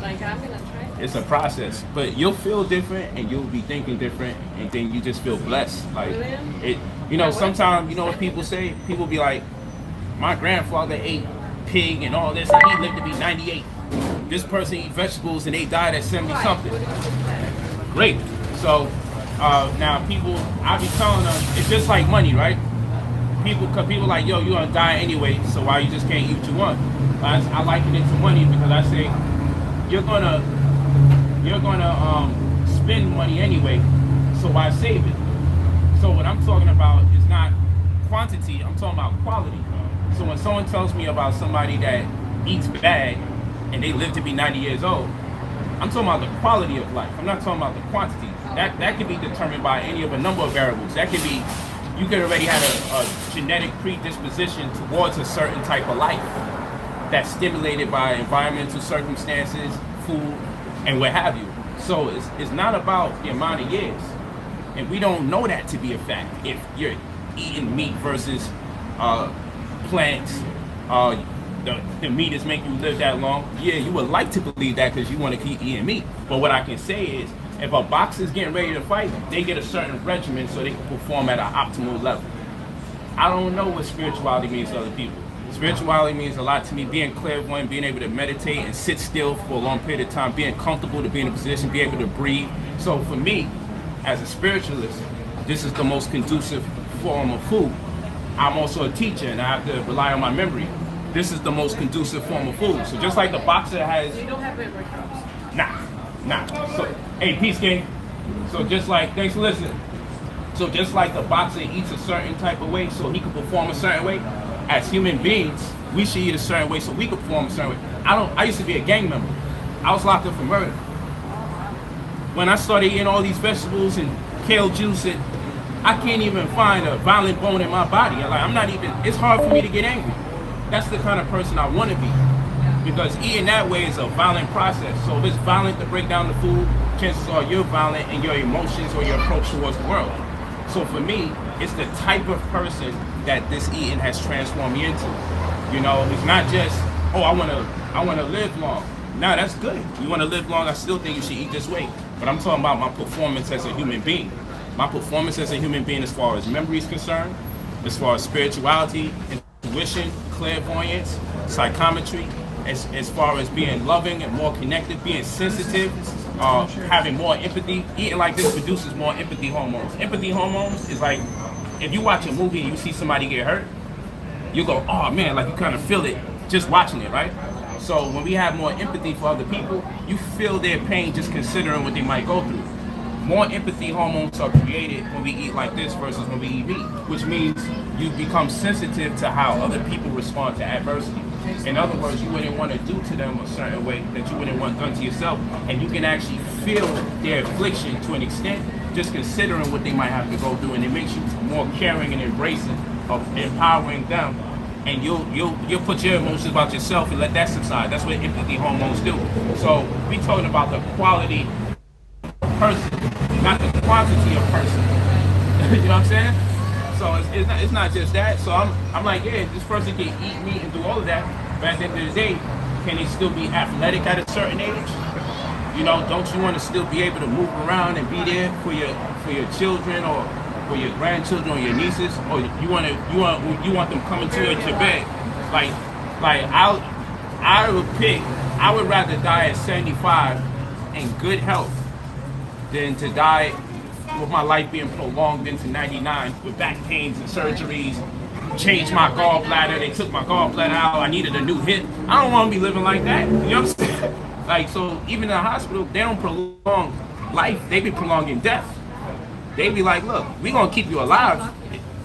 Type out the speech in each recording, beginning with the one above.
Like, I'm gonna try. It's a process, but you'll feel different and you'll be thinking different, and then you just feel blessed. Like it, sometimes what people say. People be like, my grandfather ate pig and all this, and he lived to be 98. This person eat vegetables and they died at 70 something. Great. So now people, I be telling them, it's just like money, right? Cause people like, yo, you gonna die anyway, so why you just can't eat what you want? I liken it to money because I say you're gonna spend money anyway, so why save it? So what I'm talking about is not quantity, I'm talking about quality. So when someone tells me about somebody that eats bad and they live to be 90 years old, I'm talking about the quality of life. I'm not talking about the quantity. That can be determined by any of a number of variables. That could be, you could already have a genetic predisposition towards a certain type of life that's stimulated by environmental circumstances, food, and what have you. So it's not about the amount of years. And we don't know that to be a fact. If you're eating meat versus plants, the meat is making you live that long. Yeah, you would like to believe that because you want to keep eating meat. But what I can say is, if a boxer's getting ready to fight, they get a certain regimen so they can perform at an optimal level. I don't know what spirituality means to other people. Spirituality means a lot to me. Being clairvoyant, being able to meditate and sit still for a long period of time, being comfortable to be in a position, be able to breathe. So for me, as a spiritualist, this is the most conducive form of food. I'm also a teacher and I have to rely on my memory. This is the most conducive form of food. So just like the boxer has... You don't have memory cups? Nah. So, hey, peace, gang. So just like, thanks for listening. So just like the boxer eats a certain type of way so he can perform a certain way, as human beings, we should eat a certain way so we can perform a certain way. I used to be a gang member. I was locked up for murder. When I started eating all these vegetables and kale juice, and I can't even find a violent bone in my body. It's hard for me to get angry. That's the kind of person I want to be. Because eating that way is a violent process. So if it's violent to break down the food, chances are you're violent in your emotions or your approach towards the world. So for me, it's the type of person that this eating has transformed me into. It's not just, oh, I wanna live long. Nah, that's good. You wanna live long, I still think you should eat this way. But I'm talking about my performance as a human being. My performance as a human being as far as memory is concerned, as far as spirituality, intuition, clairvoyance, psychometry, as far as being loving and more connected, being sensitive, having more empathy. Eating like this produces more empathy hormones. Empathy hormones is like, if you watch a movie and you see somebody get hurt, you go, oh man, like you kind of feel it just watching it, right? So when we have more empathy for other people, you feel their pain just considering what they might go through. More empathy hormones are created when we eat like this versus when we eat meat, which means you become sensitive to how other people respond to adversity. In other words, you wouldn't want to do to them a certain way that you wouldn't want done to yourself, and you can actually feel their affliction to an extent just considering what they might have to go through, and it makes you more caring and embracing of empowering them, and you'll put your emotions about yourself and let that subside. That's what empathy hormones do. So we talking about the quality of person, not the quantity of person. You know what I'm saying? So it's not just that. So I'm like, yeah, this person can eat meat and do all of that, but at the end of the day, can they still be athletic at a certain age? Don't you want to still be able to move around and be there for your children or for your grandchildren or your nieces, or you want them coming to you at your bed? Like I would rather die at 75 in good health than to die with my life being prolonged into 99 with back pains and surgeries, changed my gallbladder, they took my gallbladder out, I needed a new hip. I don't want to be living like that. You know what I'm saying? So even in the hospital, they don't prolong life, they be prolonging death. They be like, look, we're going to keep you alive.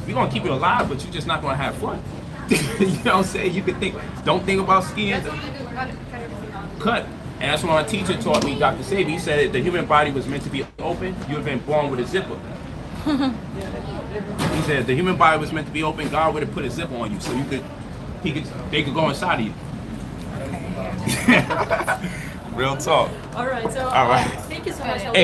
We're going to keep you alive, but you're just not going to have fun. You know what I'm saying? You could don't think about skiing. Cut. And that's what my teacher taught me, Dr. Sabi. He said the human body was meant to be open. You have been born with a zipper. He said the human body was meant to be open. God would have put a zipper on you so they could go inside of you. Real talk. All right. So All right. thank you so much.